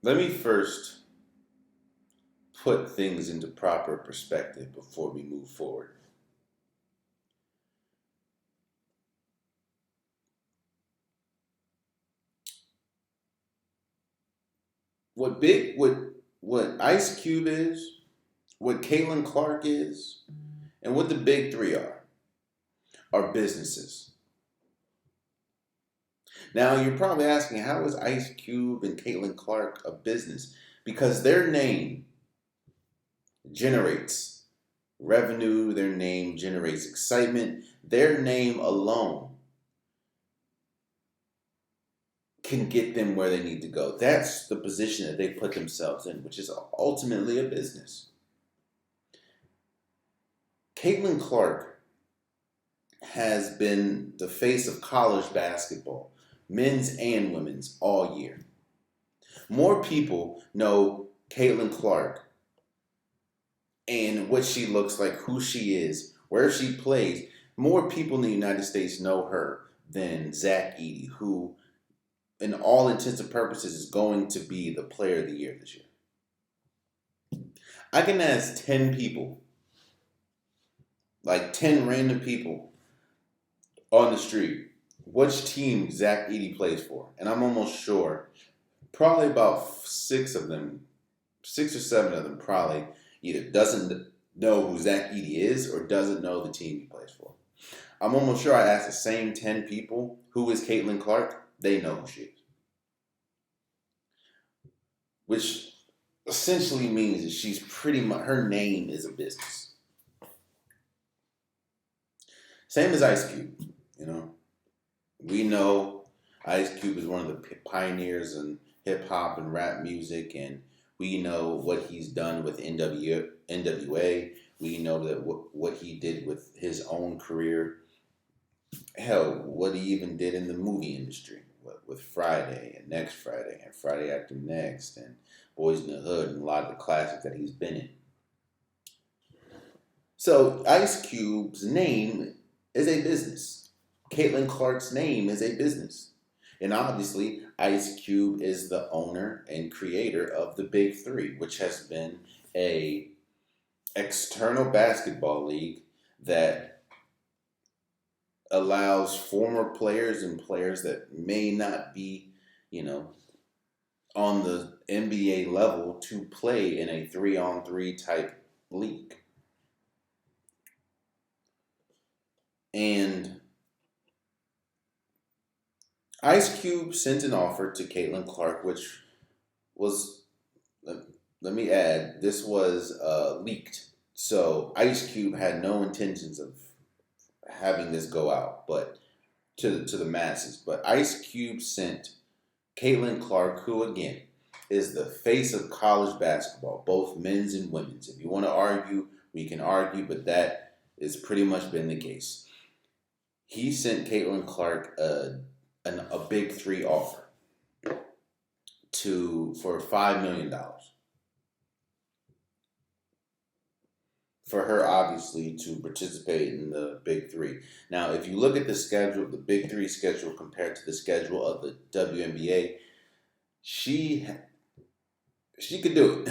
Let me first put things into proper perspective before we move forward. What Ice Cube is, what Caitlin Clark is, and what the big three are businesses. Now you're probably asking, how is Ice Cube and Caitlin Clark a business? Because their name generates revenue, their name generates excitement, their name alone can get them where they need to go. That's the position that they put themselves in, which is ultimately a business. Caitlin Clark has been the face of college basketball, men's and women's, all year. More people know Caitlin Clark and what she looks like, who she is, where she plays. More people in the United States know her than Zach Edey, who, in all intents and purposes, is going to be the player of the year this year. I can ask 10 people, like 10 random people on the street, which team Zach Edey plays for. And I'm almost sure probably about six or seven of them probably either doesn't know who Zach Edey is or doesn't know the team he plays for. I'm almost sure I asked the same 10 people, who is Caitlin Clark? They know who she is. Which essentially means that she's pretty much, her name is a business. Same as Ice Cube, you know. We know Ice Cube is one of the pioneers in hip hop and rap music, and we know what he's done with NWA. We know that what he did with his own career. Hell, what he even did in the movie industry with Friday and Next Friday and Friday After Next and Boys in the Hood and a lot of the classics that he's been in. So Ice Cube's name is a business. Caitlin Clark's name is a business. And obviously, Ice Cube is the owner and creator of the Big Three, which has been a external basketball league that allows former players and players that may not be, on the NBA level to play in a 3-on-3 type league. And Ice Cube sent an offer to Caitlin Clark, which was, let me add, this was leaked. So Ice Cube had no intentions of having this go out, but to the masses. But Ice Cube sent Caitlin Clark, who again is the face of college basketball, both men's and women's. If you want to argue, we can argue, but that has pretty much been the case. He sent Caitlin Clark a Big Three offer for $5 million for her, obviously, to participate in the Big Three. Now, if you look at the schedule, the Big Three schedule compared to the schedule of the WNBA, she could do it.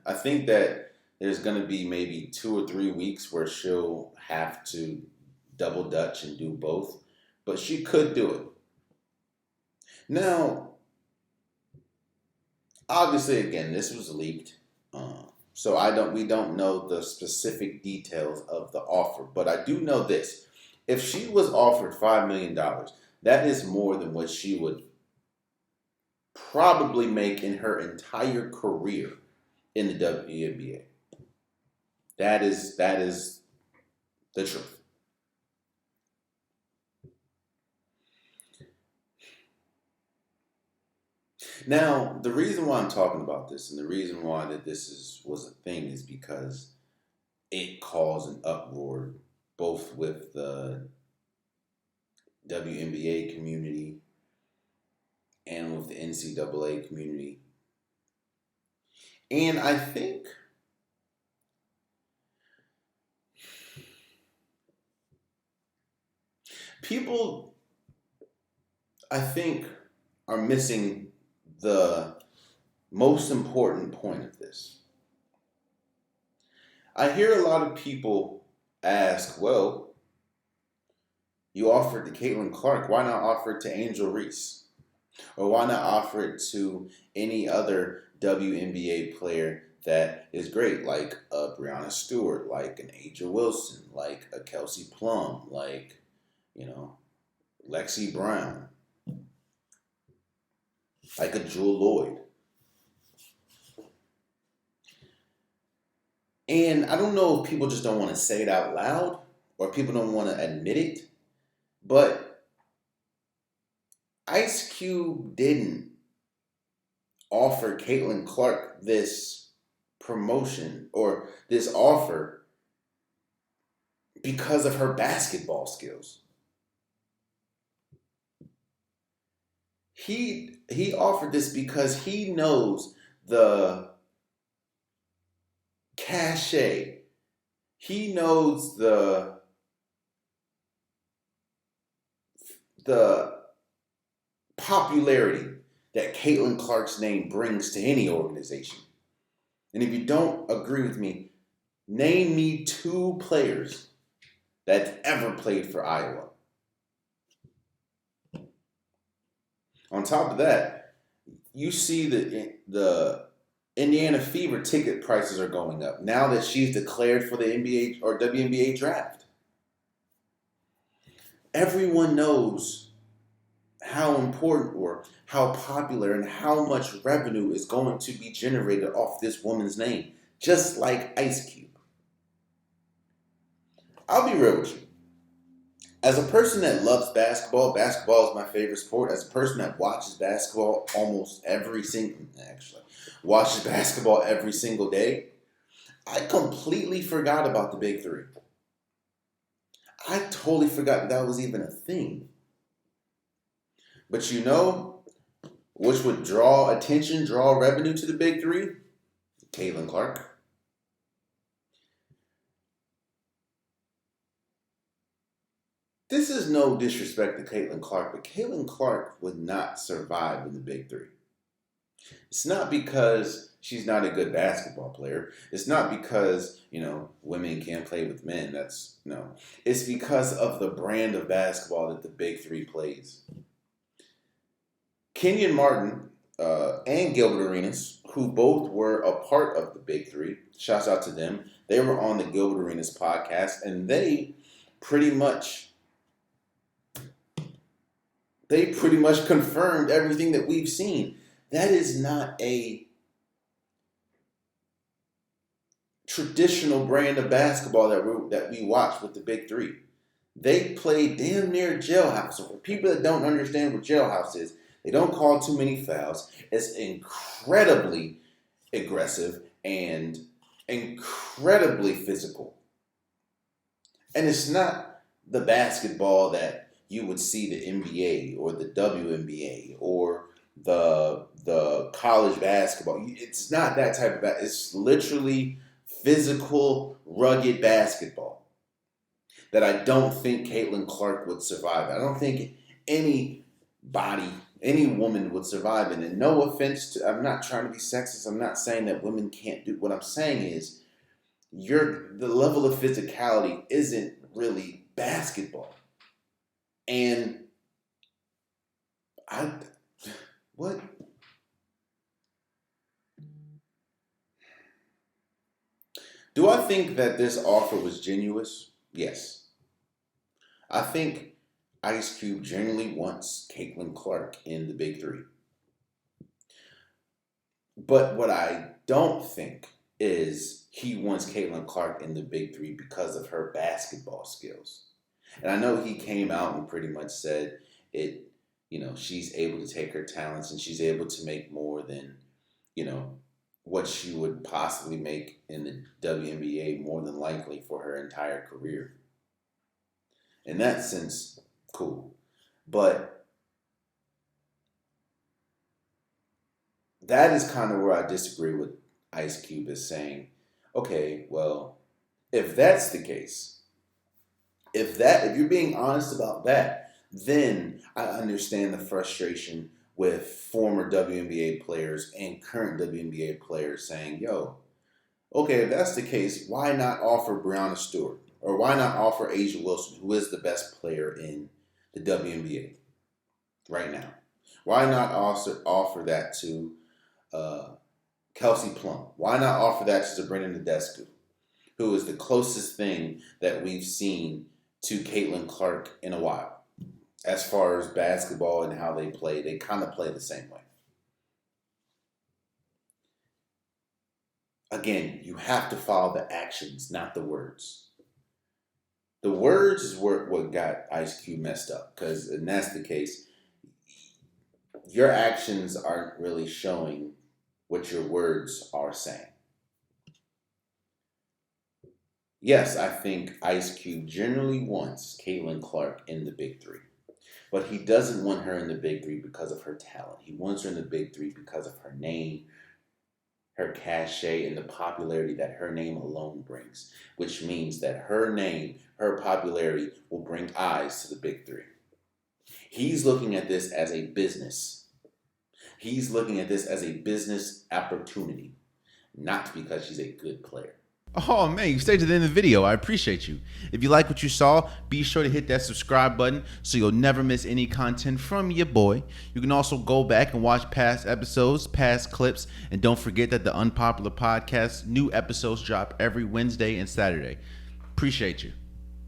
I think that there's going to be maybe 2 or 3 weeks where she'll have to double dutch and do both, but she could do it. Now, obviously, again, this was leaked, so we don't know the specific details of the offer. But I do know this: if she was offered $5 million, that is more than what she would probably make in her entire career in the WNBA. That is the truth. Now, the reason why I'm talking about this and the reason why that was a thing is because it caused an uproar both with the WNBA community and with the NCAA community. And I think people, are missing the most important point of this. I hear a lot of people ask, well, you offered to Caitlin Clark, why not offer it to Angel Reese? Or why not offer it to any other WNBA player that is great, like a Breonna Stewart, like an Aja Wilson, like a Kelsey Plum, like, Lexi Brown, like a Jewel Lloyd. And I don't know if people just don't want to say it out loud or people don't want to admit it, but Ice Cube didn't offer Caitlin Clark this promotion or this offer because of her basketball skills. He offered this because he knows the cachet. He knows the popularity that Caitlin Clark's name brings to any organization. And if you don't agree with me, name me 2 players that ever played for Iowa. On top of that, you see the Indiana Fever ticket prices are going up now that she's declared for the NBA or WNBA draft. Everyone knows how important or how popular and how much revenue is going to be generated off this woman's name, just like Ice Cube. I'll be real with you. As a person that loves basketball is my favorite sport. As a person that watches basketball watches basketball every single day, I completely forgot about the Big Three. I totally forgot that was even a thing. But which would draw attention, draw revenue to the Big Three? Caitlin Clark. This is no disrespect to Caitlin Clark, but Caitlin Clark would not survive in the Big Three. It's not because she's not a good basketball player. It's not because, women can't play with men. It's because of the brand of basketball that the Big Three plays. Kenyon Martin and Gilbert Arenas, who both were a part of the Big Three, shouts out to them. They were on the Gilbert Arenas podcast, and they pretty much confirmed everything that we've seen. That is not a traditional brand of basketball that we watch with the Big Three. They play damn near jailhouse. So for people that don't understand what jailhouse is, they don't call too many fouls. It's incredibly aggressive and incredibly physical. And it's not the basketball that you would see the NBA or the WNBA or the college basketball. It's not that type of basketball. It's literally physical, rugged basketball that I don't think Caitlin Clark would survive. I don't think any woman would survive in. And no offense I'm not trying to be sexist. I'm not saying that women can't do. What I'm saying is the level of physicality isn't really basketball. And what? Do I think that this offer was genuine? Yes. I think Ice Cube genuinely wants Caitlin Clark in the Big Three. But what I don't think is he wants Caitlin Clark in the Big Three because of her basketball skills. And I know he came out and pretty much said she's able to take her talents and she's able to make more than, what she would possibly make in the WNBA more than likely for her entire career. In that sense, cool. But that is kind of where I disagree with Ice Cube is saying, okay, well, if that's the case, if you're being honest about that, then I understand the frustration with former WNBA players and current WNBA players saying, yo, okay, if that's the case, why not offer Breonna Stewart? Or why not offer Asia Wilson, who is the best player in the WNBA right now? Why not also offer that to Kelsey Plum? Why not offer that to Sabrina Nadescu, who is the closest thing that we've seen to Caitlin Clark in a while? As far as basketball and how they play, they kind of play the same way. Again, you have to follow the actions, not the words. The words is what got Ice Cube messed up, because, and that's the case, your actions aren't really showing what your words are saying. Yes, I think Ice Cube generally wants Caitlin Clark in the Big Three. But he doesn't want her in the Big Three because of her talent. He wants her in the Big Three because of her name, her cachet, and the popularity that her name alone brings. Which means that her name, her popularity, will bring eyes to the Big Three. He's looking at this as a business. He's looking at this as a business opportunity, not because she's a good player. Oh man, you stayed to the end of the video. I appreciate you. If you like what you saw, be sure to hit that subscribe button so you'll never miss any content from your boy. You can also go back and watch past episodes, past clips, and don't forget that the Unpopular Podcast, new episodes drop every Wednesday and Saturday. Appreciate you.